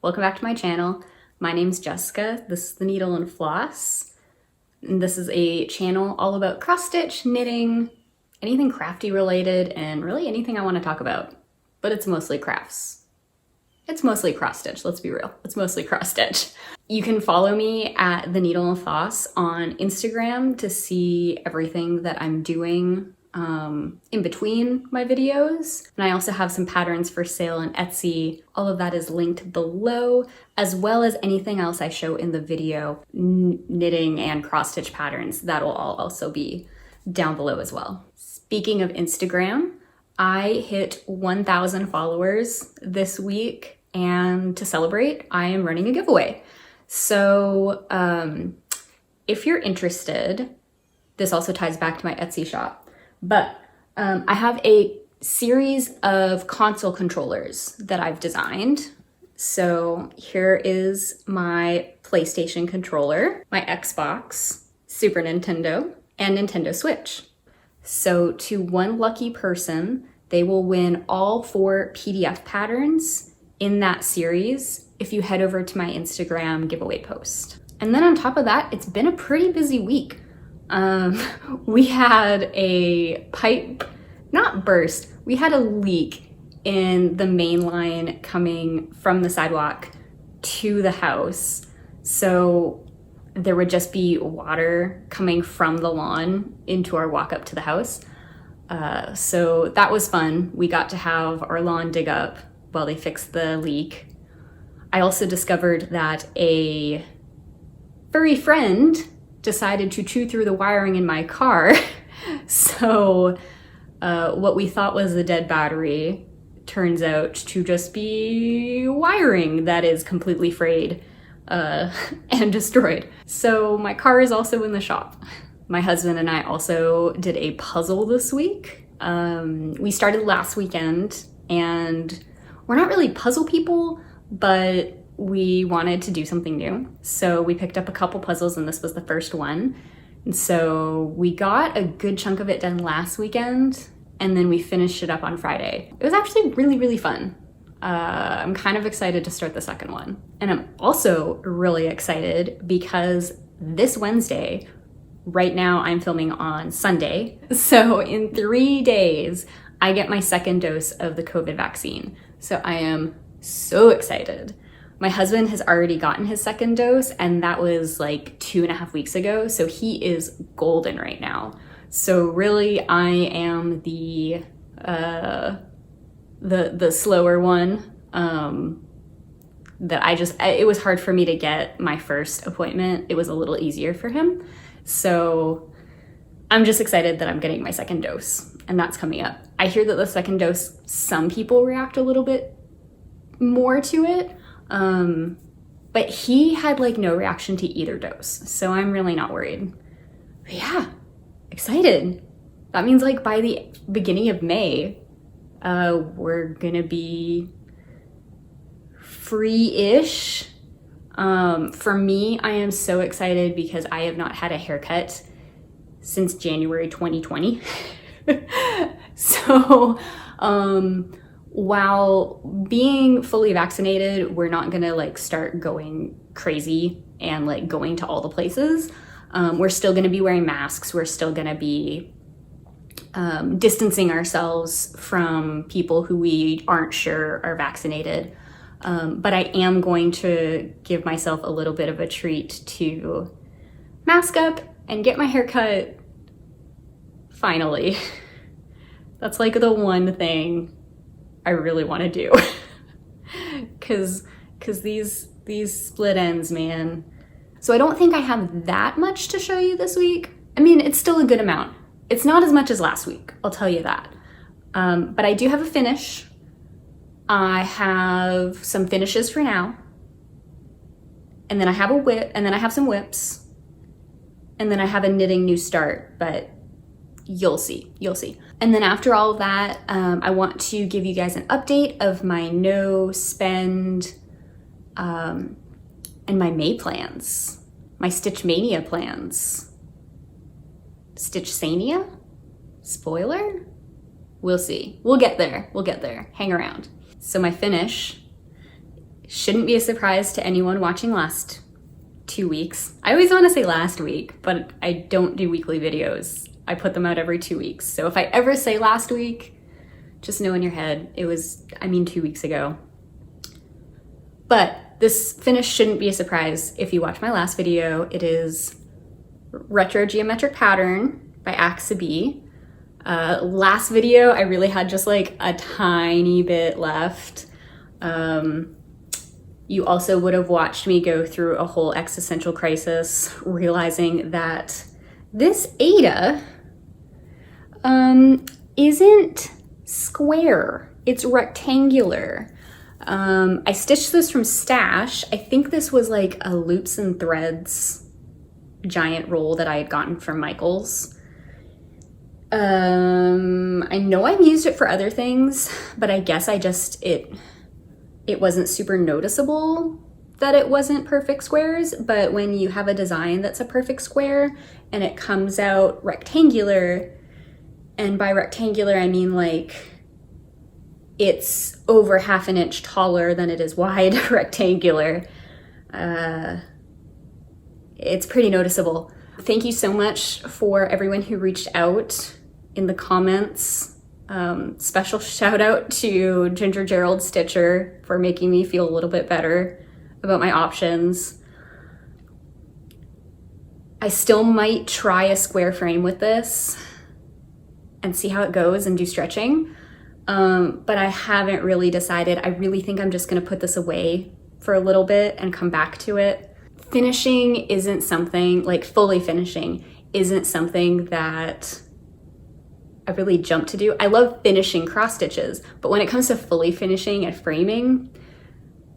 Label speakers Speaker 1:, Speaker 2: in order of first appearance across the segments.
Speaker 1: Welcome back to my channel. My name's Jessica. This is the Needle and Floss. And this is a channel all about cross stitch, knitting, anything crafty related, and really anything I want to talk about. But it's mostly crafts. It's mostly cross stitch, let's be real. It's mostly cross stitch. You can follow me at the Needle and Floss on Instagram to see everything that I'm doing in between my videos. And I also have some patterns for sale on Etsy. All of that is linked below, as well as anything else I show in the video, knitting and cross stitch patterns. That will all also be down below as well. Speaking of Instagram, I hit 1,000 followers this week, and to celebrate, I am running a giveaway. So if you're interested, this also ties back to my Etsy shop. But I have a series of console controllers that I've designed. So here is my PlayStation controller, my Xbox, Super Nintendo, and Nintendo Switch. So to one lucky person, they will win all 4 PDF patterns in that series if you head over to my Instagram giveaway post. And then on top of that, it's been a pretty busy week. We had a pipe, not burst, we had a leak in the main line coming from the sidewalk to the house. So there would just be water coming from the lawn into our walk up to the house. So that was fun. We got to have our lawn dig up while they fixed the leak. I also discovered that a furry friend decided to chew through the wiring in my car. So what we thought was a dead battery turns out to just be wiring that is completely frayed and destroyed. So my car is also in the shop. My husband and I also did a puzzle this week. We started last weekend, and we're not really puzzle people, but we wanted to do something new. So we picked up a couple puzzles, and this was the first one. And so we got a good chunk of it done last weekend, and then we finished it up on Friday. It was actually really, really fun. I'm kind of excited to start the second one. And I'm also really excited because this Wednesday, right now I'm filming on Sunday, so in 3 days, I get my second dose of the COVID vaccine. So I am so excited. My husband has already gotten his second dose, and that was like 2.5 weeks ago. So he is golden right now. So really, I am the slower one. It was hard for me to get my first appointment. It was a little easier for him. So I'm just excited that I'm getting my second dose, and that's coming up. I hear that the second dose, some people react a little bit more to it. But he had like no reaction to either dose, so I'm really not worried. But yeah, excited. That means like by the beginning of May, we're gonna be free-ish. For me, I am so excited because I have not had a haircut since January 2020. So, while being fully vaccinated, we're not gonna like start going crazy and like going to all the places. We're still gonna be wearing masks. We're still gonna be distancing ourselves from people who we aren't sure are vaccinated. But I am going to give myself a little bit of a treat to mask up and get my hair cut finally. That's like the one thing I really want to do. Cause these split ends, man. So I don't think I have that much to show you this week. I mean, it's still a good amount. It's not as much as last week, I'll tell you that. But I do have a finish. I have some finishes for now. And then I have a whip, and then I have some whips. And then I have a knitting new start, but you'll see. And then after all of that, I want to give you guys an update of my no spend and my May plans, my Stitch Maynia plans. Stitch Saynia? Spoiler? We'll see. We'll get there. Hang around. So my finish Shouldn't be a surprise to anyone watching last 2 weeks. I always want to say last week, but I don't do weekly videos. I put them out every 2 weeks. So if I ever say last week, just know in your head, it was, 2 weeks ago. But this finish shouldn't be a surprise if you watch my last video. It is Retro Geometric Pattern by Axabee. Last video, I really had just like a tiny bit left. You also would have watched me go through a whole existential crisis, realizing that this Ada isn't square, it's rectangular. I stitched this from Stash. I think this was like a Loops and Threads giant roll that I had gotten from Michaels. I know I've used it for other things, but I guess it wasn't super noticeable that it wasn't perfect squares, but when you have a design that's a perfect square and it comes out rectangular, and by rectangular I mean like it's over ½ an inch taller than it is wide rectangular, it's pretty noticeable. Thank you so much for everyone who reached out in the comments. Special shout out to Ginger Gerald Stitcher for making me feel a little bit better about my options. I still might try a square frame with this and see how it goes and do stretching, but I haven't really decided. I really think I'm just gonna put this away for a little bit and come back to it. Finishing isn't something, like fully finishing isn't something that I really jump to do. I love finishing cross stitches, but when it comes to fully finishing and framing,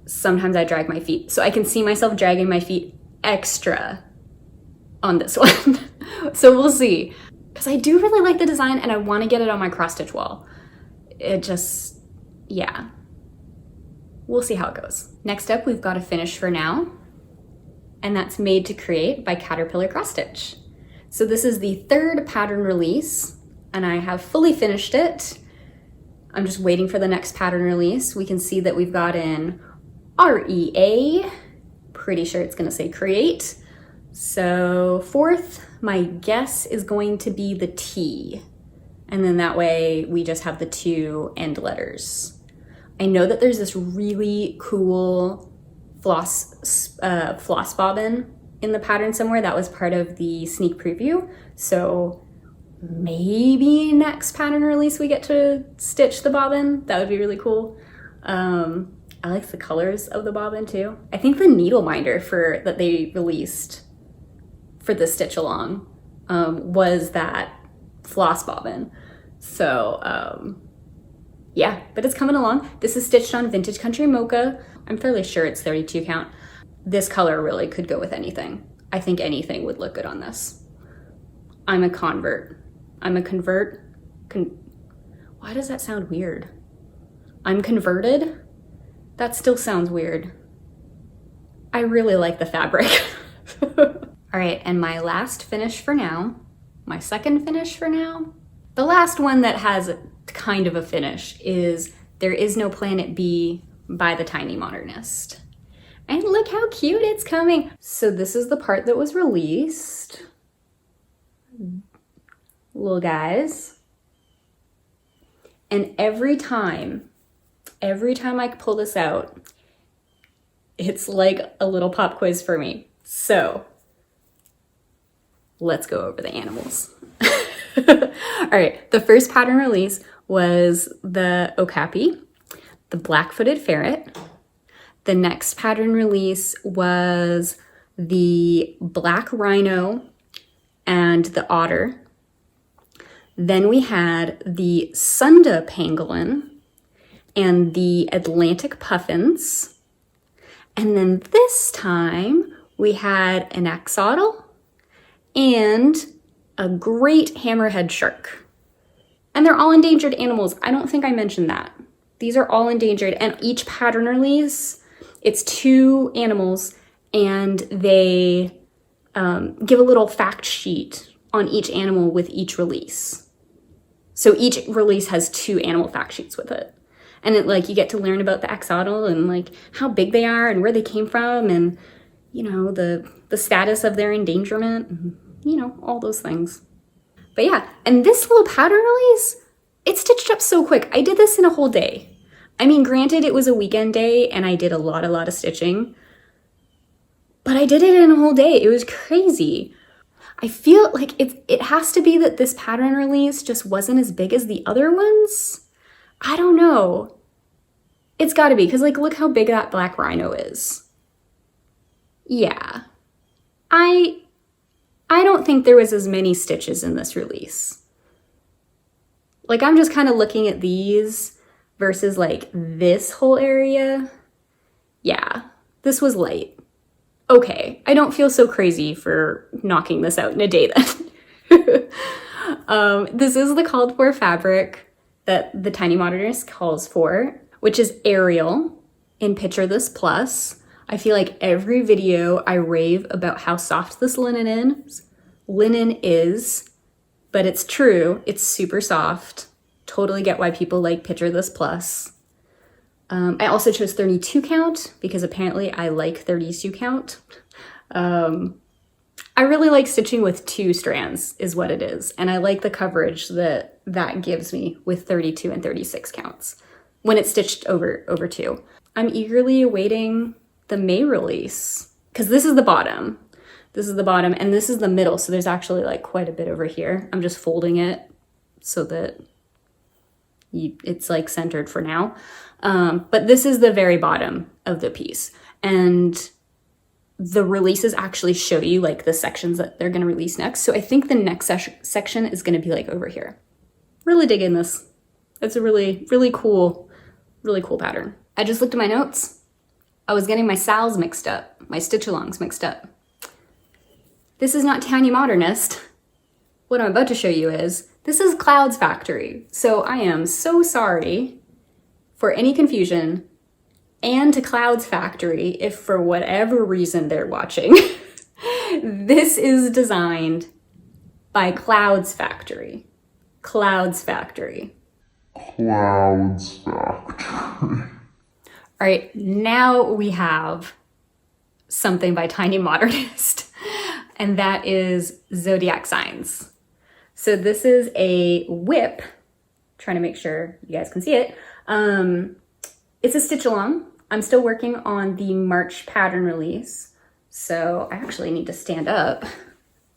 Speaker 1: sometimes I drag my feet. So I can see myself dragging my feet extra on this one. So we'll see. Because I do really like the design and I want to get it on my cross stitch wall. It just, yeah. We'll see how it goes. Next up, we've got a finish for now, and that's Made to Create by Caterpillar Cross Stitch. So this is the third pattern release, and I have fully finished it. I'm just waiting for the next pattern release. We can see that we've got in REA, pretty sure it's gonna say create. So fourth, my guess is going to be the T. And then that way we just have the two end letters. I know that there's this really cool floss bobbin in the pattern somewhere that was part of the sneak preview. So maybe next pattern release we get to stitch the bobbin. That would be really cool. I like the colors of the bobbin too. I think the needle minder that they released for the stitch along was that floss bobbin. So yeah, but it's coming along. This is stitched on Vintage Country Mocha. I'm fairly sure it's 32 count. This color really could go with anything. I think anything would look good on this. I'm a convert. Why does that sound weird? I'm converted? That still sounds weird. I really like the fabric. All right, and my last finish for now, my second finish for now, the last one that has kind of a finish is There Is No Planet B by the Tiny Modernist. And look how cute it's coming. So this is the part that was released. Little guys. And every time I pull this out, it's like a little pop quiz for me. So let's go over the animals. All right, the first pattern release was the okapi, the black-footed ferret. The next pattern release was the black rhino and the otter. Then we had the Sunda pangolin and the Atlantic puffins. And then this time we had an axolotl and a great hammerhead shark. And they're all endangered animals. I don't think I mentioned that. These are all endangered, and each pattern release, it's 2 animals, and they give a little fact sheet on each animal with each release. So each release has 2 animal fact sheets with it. And it like you get to learn about the axolotl and like how big they are and where they came from and you know the status of their endangerment and you know all those things. But yeah, and this little pattern release, it stitched up so quick. I did this in a whole day. I mean, granted it was a weekend day and I did a lot of stitching, but I did it in a whole day. It was crazy. I feel like it has to be that this pattern release just wasn't as big as the other ones. I don't know. It's gotta be, because like look how big that black rhino is. Yeah. I don't think there was as many stitches in this release. Like I'm just kind of looking at these versus like this whole area. Yeah, this was light. Okay, I don't feel so crazy for knocking this out in a day then. This is the called for fabric that the Tiny Modernist calls for, which is Ariel in Picture This Plus. I feel like every video I rave about how soft this linen is, but it's true, it's super soft. Totally get why people like Picture This Plus. I also chose 32 count because apparently I like 32 count. I really like stitching with 2 strands is what it is. And I like the coverage that gives me with 32 and 36 counts when it's stitched over 2. I'm eagerly awaiting the May release because this is the bottom. This is the bottom and this is the middle. So there's actually like quite a bit over here. I'm just folding it so that it's like centered for now. But this is the very bottom of the piece. And the releases actually show you like the sections that they're going to release next. So I think the next section is going to be like over here. Really digging this. It's a really cool pattern. I just looked at my notes. I was getting my SALs mixed up, my stitch-alongs mixed up. This is not Tiny Modernist. What I'm about to show you is, this is Cloud's Factory. So I am so sorry for any confusion and to Cloud's Factory if for whatever reason they're watching. This is designed by Cloud's Factory. Cloud's Factory.
Speaker 2: Cloud's Factory.
Speaker 1: All right, now we have something by Tiny Modernist, and that is Zodiac Signs. So this is a whip, trying to make sure you guys can see it. It's a stitch along. I'm still working on the March pattern release. So I actually need to stand up,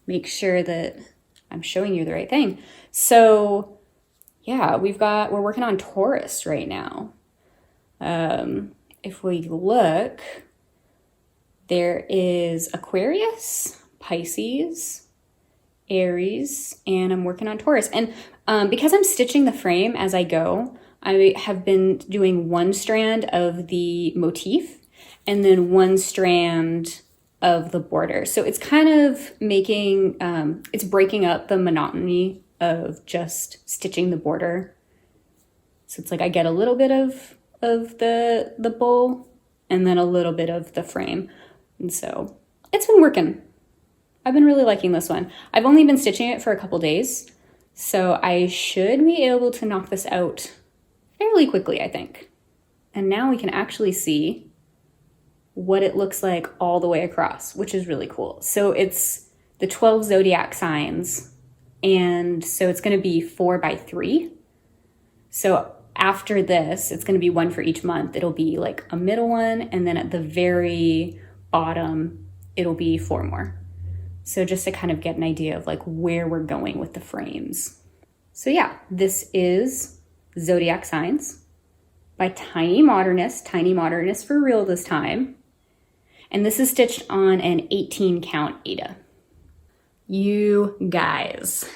Speaker 1: make sure that I'm showing you the right thing. So yeah, we're working on Taurus right now. If we look, there is Aquarius, Pisces, Aries, and I'm working on Taurus. And because I'm stitching the frame as I go, I have been doing one strand of the motif and then one strand of the border. So it's kind of making, it's breaking up the monotony of just stitching the border. So it's like I get a little bit of the bowl and then a little bit of the frame. And so it's been working. I've been really liking this one. I've only been stitching it for a couple days, so I should be able to knock this out fairly quickly, I think. And now we can actually see what it looks like all the way across, which is really cool. So it's the 12 zodiac signs, and so it's going to be 4x3. So after this, it's going to be one for each month. It'll be like a middle one, and then at the very bottom, it'll be 4 more. So just to kind of get an idea of like where we're going with the frames. So yeah, this is Zodiac Signs by Tiny Modernist for real this time. And this is stitched on an 18 count Aida. You guys,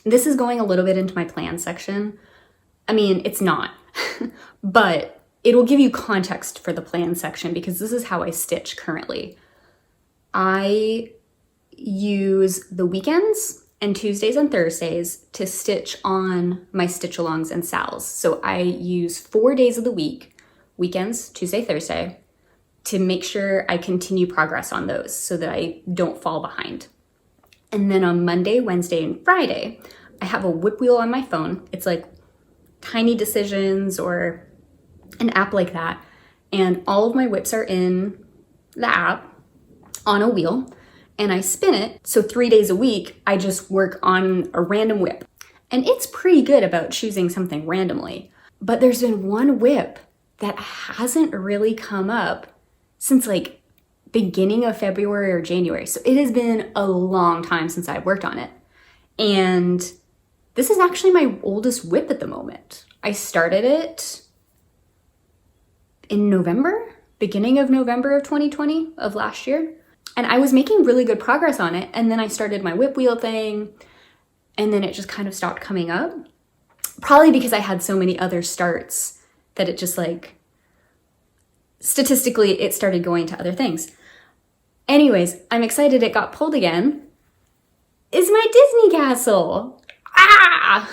Speaker 1: this is going a little bit into my plan section. I mean, it's not, but it'll give you context for the plan section because this is how I stitch currently. I use the weekends and Tuesdays and Thursdays to stitch on my stitch-alongs and SALs. So I use 4 days of the week, weekends, Tuesday, Thursday, to make sure I continue progress on those so that I don't fall behind. And then on Monday, Wednesday, and Friday, I have a whip wheel on my phone. It's like tiny decisions or an app like that. And all of my whips are in the app on a wheel, and I spin it. So 3 days a week, I just work on a random whip. And it's pretty good about choosing something randomly. But there's been one whip that hasn't really come up since like beginning of February or January. So it has been a long time since I've worked on it. And this is actually my oldest whip at the moment. I started it in November, beginning of November of 2020 of last year. And I was making really good progress on it. And then I started my whip wheel thing, and then it just kind of stopped coming up. Probably because I had so many other starts that it just like, statistically, it started going to other things. Anyways, I'm excited it got pulled again. Is my Disney castle. Ah!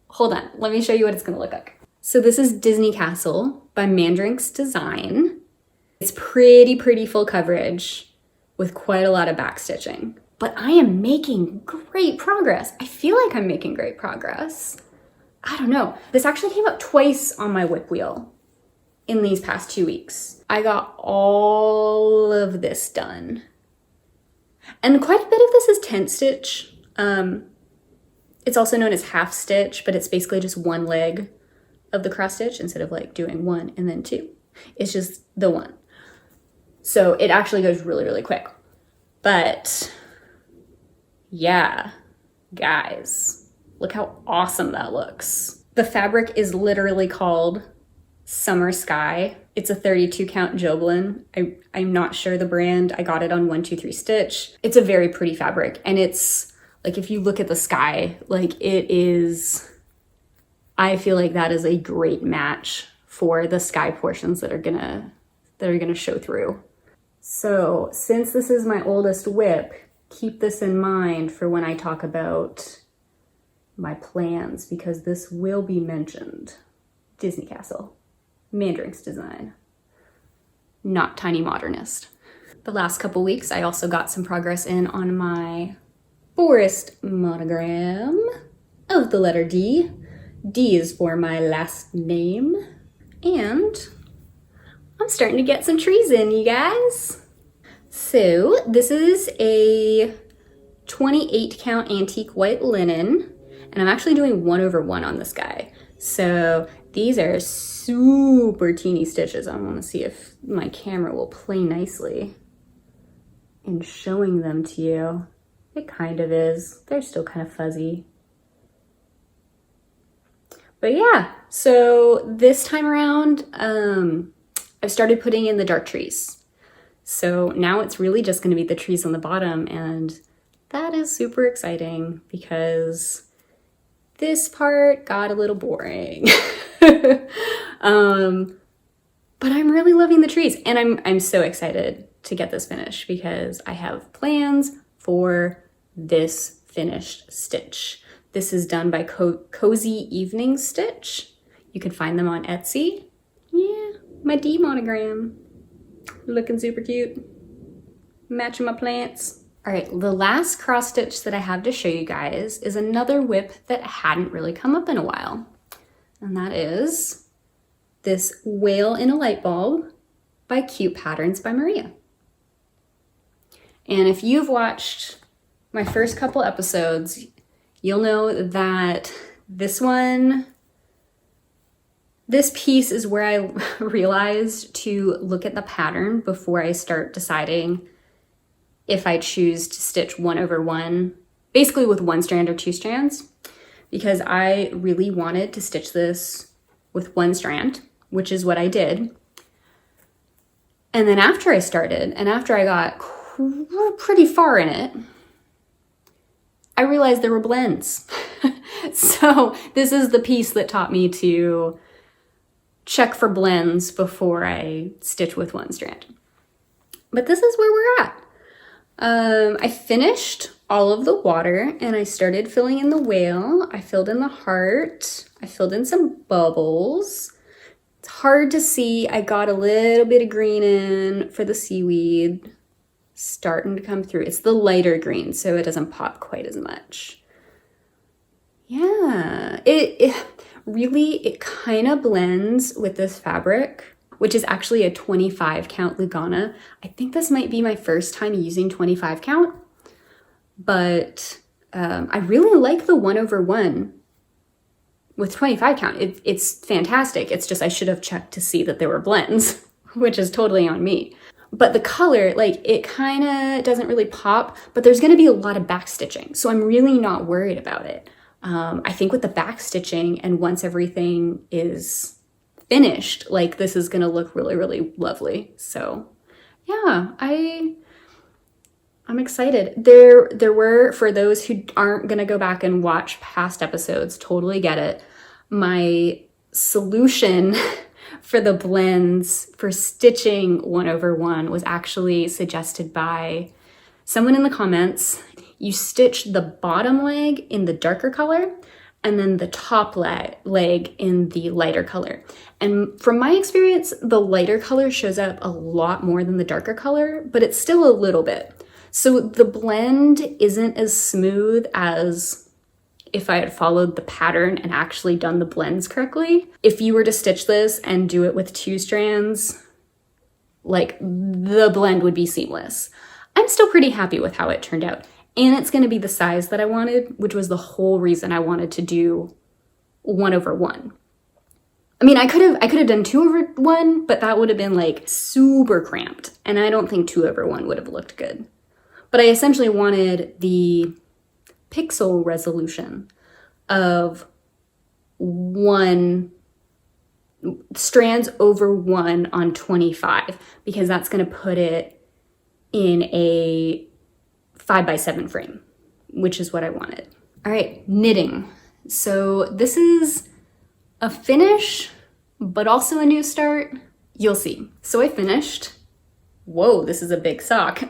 Speaker 1: Hold on, let me show you what it's gonna look like. So this is Disney Castle by Mandrink's Design. It's pretty full coverage with quite a lot of backstitching. But I am making great progress. I feel like I'm making great progress. I don't know. This actually came up twice on my whip wheel in these past 2 weeks. I got all of this done. And quite a bit of this is tent stitch. It's also known as half stitch, but it's basically just one leg of the cross stitch instead of like doing one and then two. It's just the one. So it actually goes really quick. But yeah, guys, look how awesome that looks. The fabric is literally called Summer Sky. It's a 32 count Joblin. I'm not sure the brand. I got it on 123 Stitch. It's a very pretty fabric, and it's like, if you look at the sky, like it is, I feel like that is a great match for the sky portions that are gonna show through. So since this is my oldest whip, keep this in mind for when I talk about my plans, because this will be mentioned. Disney Castle, Mandrink's Design, not Tiny Modernist. The last couple weeks, I also got some progress in on my forest monogram of the letter D. D is for my last name. And I'm starting to get some trees in, you guys. So this is a 28 count antique white linen, and I'm actually doing 1/1 on this guy. So these are super teeny stitches. I want to see if my camera will play nicely in showing them to you. It kind of is. They're still kind of fuzzy. But yeah, so this time around, I've started putting in the dark trees. So now it's really just going to be the trees on the bottom, and that is super exciting because this part got a little boring. But I'm really loving the trees, and I'm so excited to get this finished because I have plans for this finished stitch. This is done by Cozy Evening Stitch. You can find them on Etsy. Yeah, my D monogram. Looking super cute. Matching my plants. All right, the last cross stitch that I have to show you guys is another whip that hadn't really come up in a while. And that is this Whale in a Lightbulb by Cute Patterns by Maria. And if you've watched my first couple episodes, you'll know that this piece is where I realized to look at the pattern before I start deciding if I choose to stitch 1/1, basically with one strand or two strands, because I really wanted to stitch this with one strand, which is what I did. And then after I started, and after I got pretty far in it, I realized there were blends. So this is the piece that taught me to check for blends before I stitch with one strand. But this is where we're at. I finished all of the water and I started filling in the whale. I filled in the heart. I filled in some bubbles. It's hard to see. I got a little bit of green in for the seaweed. Starting to come through. It's the lighter green, so it doesn't pop quite as much. Yeah, Really, it kind of blends with this fabric, which is actually a 25 count Lugana. I think this might be my first time using 25 count, but I really like the 1/1 with 25 count. It's fantastic. It's just I should have checked to see that there were blends, which is totally on me. But the color, like, it kind of doesn't really pop, but there's going to be a lot of back stitching, so I'm really not worried about it. I think with the back stitching and once everything is finished, like, this is going to look really, really lovely. So yeah, I'm excited. There were, for those who aren't going to go back and watch past episodes, totally get it. My solution for the blends for stitching 1/1 was actually suggested by someone in the comments. You stitch the bottom leg in the darker color and then the top leg in the lighter color. And from my experience, the lighter color shows up a lot more than the darker color, but it's still a little bit. So the blend isn't as smooth as if I had followed the pattern and actually done the blends correctly. If you were to stitch this and do it with 2 strands, like, the blend would be seamless. I'm still pretty happy with how it turned out. And it's gonna be the size that I wanted, which was the whole reason I wanted to do 1/1. I mean, I could have done 2/1, but that would have been like super cramped. And I don't think 2/1 would have looked good. But I essentially wanted the pixel resolution of 1 strands over 1 on 25, because that's going to put it in a 5x7 frame, which is what I wanted. All right, knitting. So this is a finish, but also a new start. You'll see. So I finished. Whoa, this is a big sock.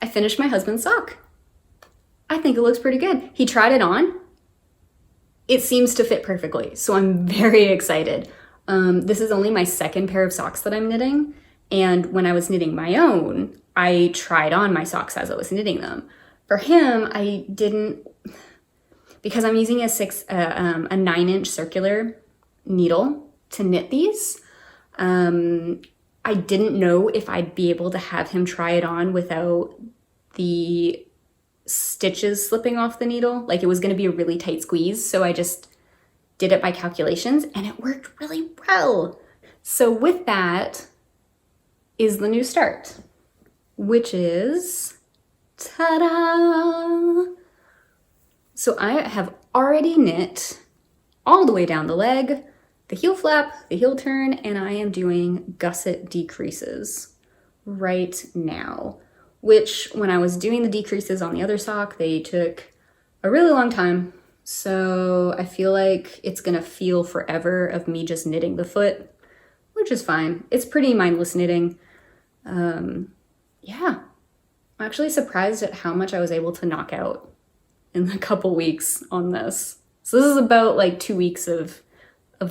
Speaker 1: I finished my husband's sock. I think it looks pretty good. He tried it on. It seems to fit perfectly, so I'm very excited. This is only my 2nd pair of socks that I'm knitting, and when I was knitting my own, I tried on my socks as I was knitting them. For him, I didn't, because I'm using a 9-inch circular needle to knit these. I didn't know if I'd be able to have him try it on without the stitches slipping off the needle. Like, it was going to be a really tight squeeze, so I just did it by calculations and it worked really well. So with that is the new start, which is, ta-da! So I have already knit all the way down the leg, the heel flap, the heel turn, and I am doing gusset decreases right now, which when I was doing the decreases on the other sock, they took a really long time. So I feel like it's gonna feel forever of me just knitting the foot, which is fine. It's pretty mindless knitting. Yeah, I'm actually surprised at how much I was able to knock out in a couple weeks on this. So this is about like 2 weeks of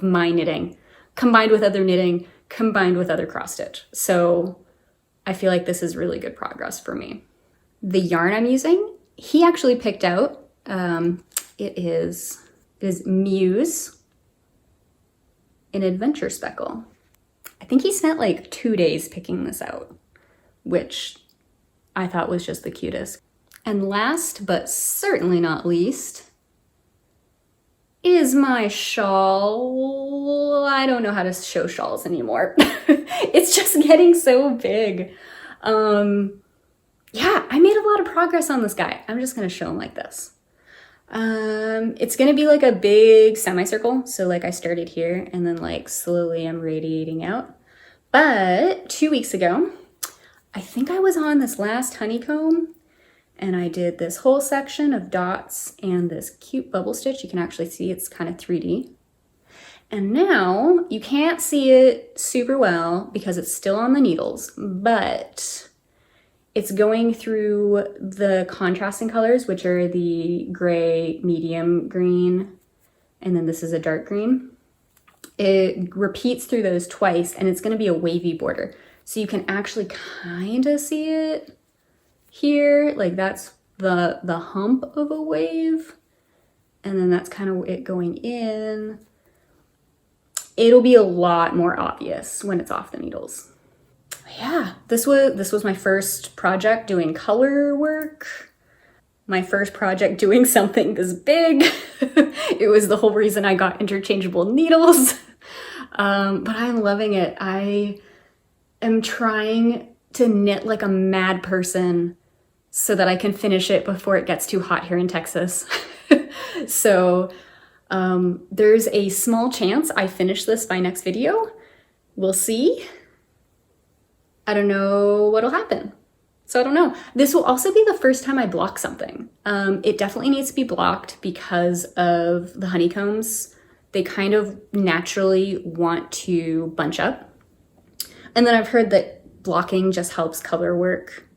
Speaker 1: my knitting, combined with other knitting, combined with other cross stitch. So I feel like this is really good progress for me. The yarn I'm using, he actually picked out. It is Muse in Adventure Speckle. I think he spent like 2 days picking this out, which I thought was just the cutest. And last, but certainly not least, is my shawl. I don't know how to show shawls anymore. It's just getting so big. Yeah, I made a lot of progress on this guy. I'm just gonna show him like this. It's gonna be like a big semicircle. So like I started here and then like slowly I'm radiating out. But 2 weeks ago, I think I was on this last honeycomb and I did this whole section of dots and this cute bubble stitch. You can actually see it's kind of 3D. And now you can't see it super well because it's still on the needles, but it's going through the contrasting colors, which are the gray, medium green, and then this is a dark green. It repeats through those twice and it's gonna be a wavy border. So you can actually kind of see it here, like that's the hump of a wave. And then that's kind of it going in. It'll be a lot more obvious when it's off the needles. Yeah, this was my first project doing color work. My first project doing something this big. It was the whole reason I got interchangeable needles. But I'm loving it. I am trying to knit like a mad person so that I can finish it before it gets too hot here in Texas. So there's a small chance I finish this by next video. We'll see. I don't know what'll happen. So I don't know. This will also be the first time I block something. It definitely needs to be blocked because of the honeycombs. They kind of naturally want to bunch up. And then I've heard that blocking just helps color work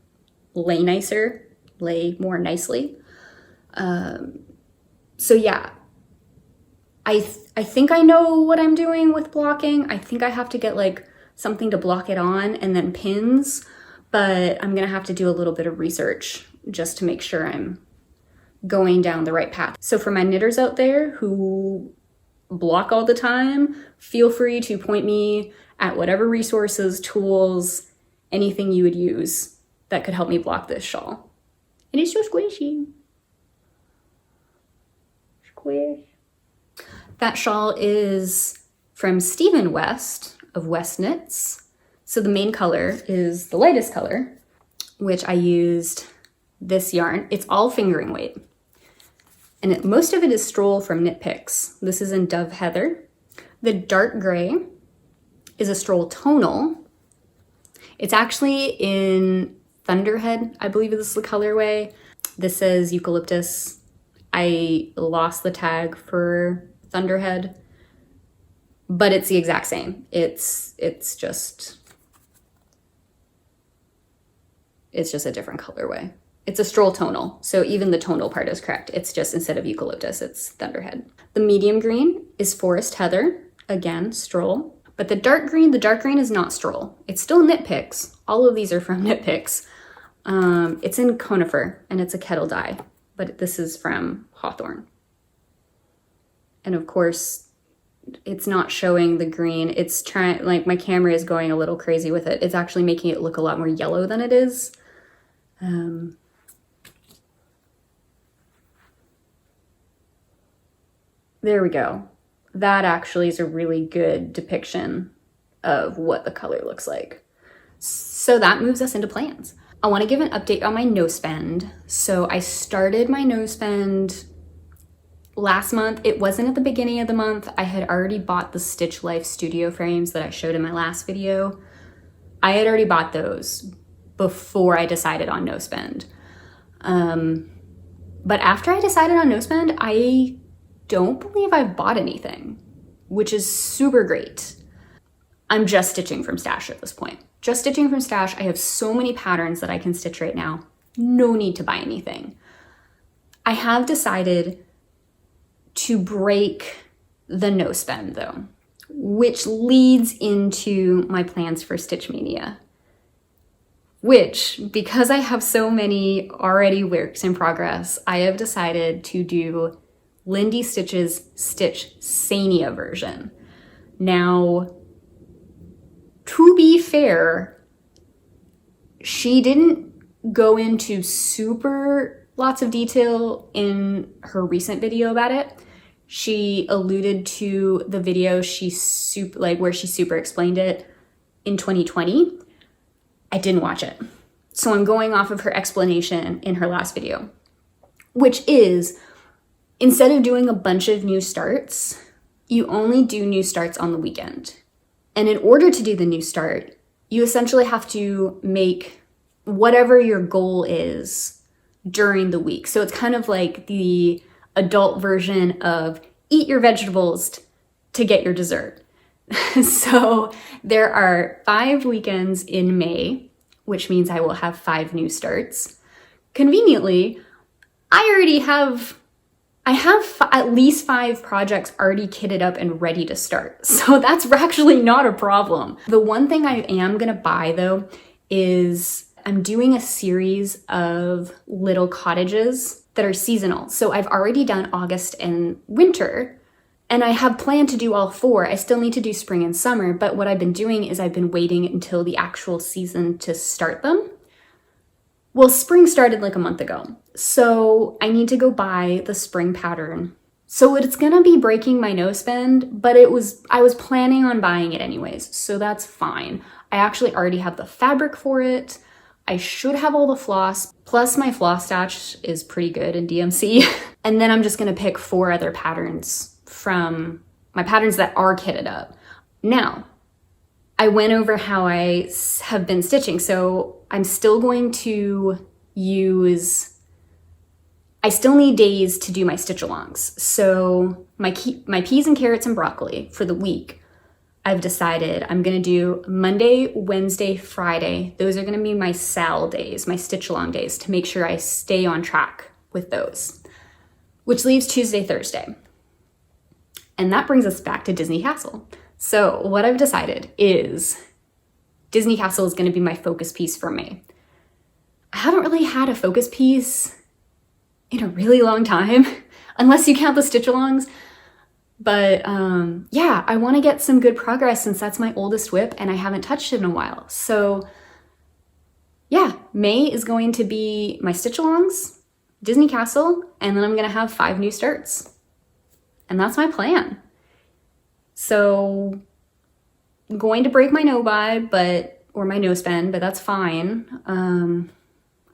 Speaker 1: lay nicer, lay more nicely. So yeah, I think I know what I'm doing with blocking. I think I have to get like something to block it on and then pins, but I'm gonna have to do a little bit of research just to make sure I'm going down the right path. So for my knitters out there who block all the time, feel free to point me at whatever resources, tools, anything you would use that could help me block this shawl. And it's so squishy. Squish. That shawl is from Stephen West of West Knits. So the main color is the lightest color, which I used this yarn. It's all fingering weight. And most of it is Stroll from Knit Picks. This is in Dove Heather. The dark gray is a Stroll tonal. It's actually in Thunderhead, I believe this is the colorway. This says eucalyptus. I lost the tag for Thunderhead, but it's the exact same. It's just a different colorway. It's a Stroll tonal, so even the tonal part is correct. It's just instead of eucalyptus, it's Thunderhead. The medium green is Forest Heather, again, Stroll. But the dark green is not Stroll. It's still Knit Picks. All of these are from Knit Picks. It's in Conifer, and it's a kettle dye, but this is from Hawthorne. And of course, it's not showing the green. It's trying, like my camera is going a little crazy with it. It's actually making it look a lot more yellow than it is. There we go. That actually is a really good depiction of what the color looks like. So that moves us into plans. I want to give an update on my no spend. So I started my no spend last month. It wasn't at the beginning of the month. I had already bought the Stitch Life studio frames that I showed in my last video. I had already bought those before I decided on no spend. But after I decided on no spend, I don't believe I've bought anything, which is super great. I'm just stitching from stash at this point. Just stitching from stash. I have so many patterns that I can stitch right now. No need to buy anything. I have decided to break the no spend though, which leads into my plans for Stitch Maynia. Which, because I have so many already works in progress, I have decided to do Lindy Stitch's Stitch Saynia version. Now, to be fair, she didn't go into super lots of detail in her recent video about it. She alluded to the video where she super explained it in 2020. I didn't watch it. So I'm going off of her explanation in her last video, which is, instead of doing a bunch of new starts, you only do new starts on the weekend. And in order to do the new start, you essentially have to make whatever your goal is during the week. So it's kind of like the adult version of eat your vegetables to get your dessert. So there are 5 weekends in May, which means I will have 5 new starts. Conveniently, I have at least 5 projects already kitted up and ready to start. So that's actually not a problem. The one thing I am gonna buy though is I'm doing a series of little cottages that are seasonal. So I've already done August and winter, and I have planned to do all 4. I still need to do spring and summer, but what I've been doing is I've been waiting until the actual season to start them. Well, spring started like a month ago, so I need to go buy the spring pattern. So it's gonna be breaking my no spend, but I was planning on buying it anyways, so that's fine. I actually already have the fabric for it. I should have all the floss, plus my floss stash is pretty good in DMC. And then I'm just gonna pick 4 other patterns from my patterns that are kitted up. Now, I went over how I have been stitching, so I'm still going to I still need days to do my stitch alongs. So my peas and carrots and broccoli for the week, I've decided I'm gonna do Monday, Wednesday, Friday. Those are gonna be my SAL days, my stitch along days, to make sure I stay on track with those, which leaves Tuesday, Thursday. And that brings us back to Disney Castle. So what I've decided is Disney Castle is gonna be my focus piece for May. I haven't really had a focus piece in a really long time, unless you count the stitch alongs. But yeah, I want to get some good progress since that's my oldest whip and I haven't touched it in a while. So yeah, May is going to be my stitch alongs, Disney Castle, and then I'm going to have 5 new starts. And that's my plan. So I'm going to break my no buy, or my no spend, but that's fine.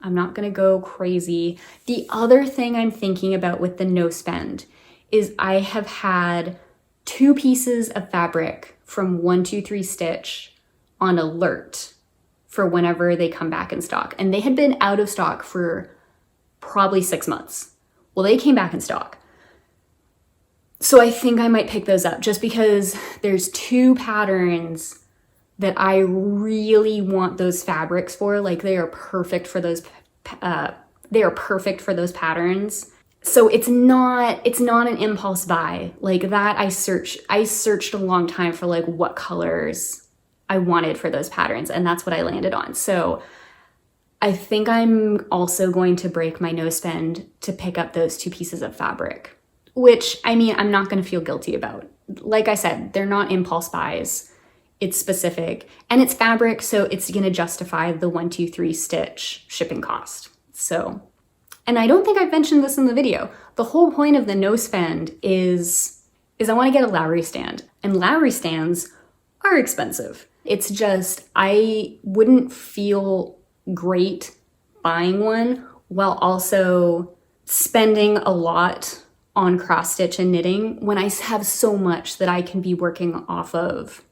Speaker 1: I'm not gonna go crazy. The other thing I'm thinking about with the no spend is I have had 2 pieces of fabric from 123 Stitch on alert for whenever they come back in stock. And they had been out of stock for probably 6 months. Well, they came back in stock. So I think I might pick those up just because there's 2 patterns that I really want those fabrics for. Like they are perfect for those patterns. So it's not an impulse buy. Like that I searched a long time for like what colors I wanted for those patterns, and that's what I landed on. So I think I'm also going to break my no spend to pick up those 2 pieces of fabric, which I mean, I'm not going to feel guilty about. Like I said, they're not impulse buys. It's specific and it's fabric, so it's going to justify the 123 Stitch shipping cost. So, and I don't think I've mentioned this in the video. The whole point of the no spend is I want to get a Lowery stand, and Lowery stands are expensive. It's just, I wouldn't feel great buying one while also spending a lot on cross stitch and knitting when I have so much that I can be working off of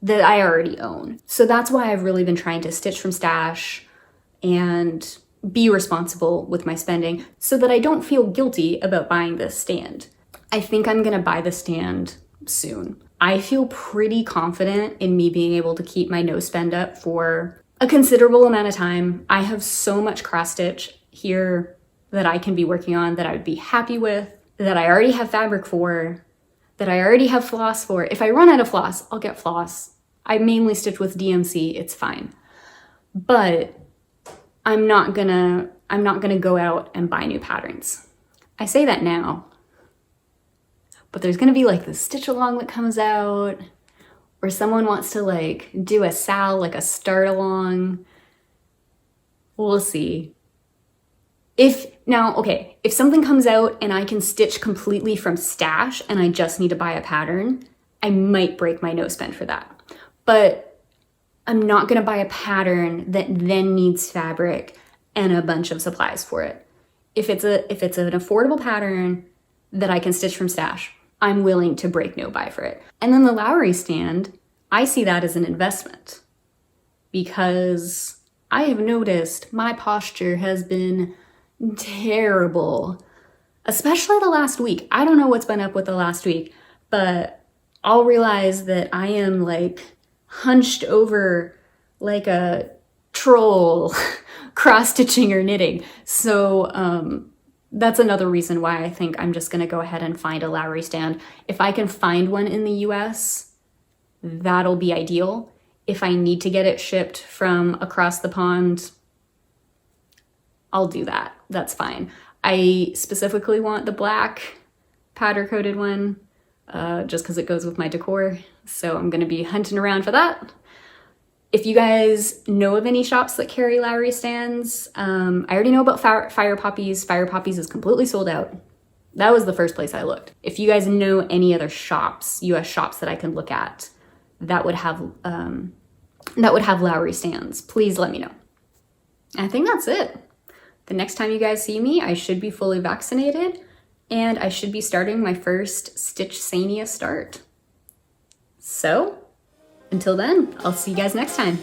Speaker 1: that I already own. So that's why I've really been trying to stitch from stash and be responsible with my spending so that I don't feel guilty about buying this stand. I think I'm gonna buy the stand soon. I feel pretty confident in me being able to keep my no spend up for a considerable amount of time. I have so much cross stitch here that I can be working on that I would be happy with, that I already have fabric for, that I already have floss for. If I run out of floss, I'll get floss. I mainly stitch with DMC, it's fine. But I'm not gonna go out and buy new patterns. I say that now, but there's gonna be like the stitch along that comes out, or someone wants to like do a SAL, like a start along. We'll see. If something comes out and I can stitch completely from stash and I just need to buy a pattern, I might break my no spend for that. But I'm not gonna buy a pattern that then needs fabric and a bunch of supplies for it. If it's an affordable pattern that I can stitch from stash, I'm willing to break no buy for it. And then the Lowery stand, I see that as an investment because I have noticed my posture has been terrible, especially the last week. I don't know what's been up with the last week, but I'll realize that I am like hunched over like a troll cross-stitching or knitting. So that's another reason why I think I'm just gonna go ahead and find a Lowery stand. If I can find one in the US, that'll be ideal. If I need to get it shipped from across the pond, I'll do that. That's fine. I specifically want the black powder coated one just because it goes with my decor. So I'm going to be hunting around for that. If you guys know of any shops that carry Lowery stands, I already know about Fire Poppies. Fire Poppies is completely sold out. That was the first place I looked. If you guys know any other shops, US shops that I can look at that would have Lowery stands, please let me know. I think that's it. The next time you guys see me, I should be fully vaccinated and I should be starting my first Stitch Maynia start. So, until then, I'll see you guys next time.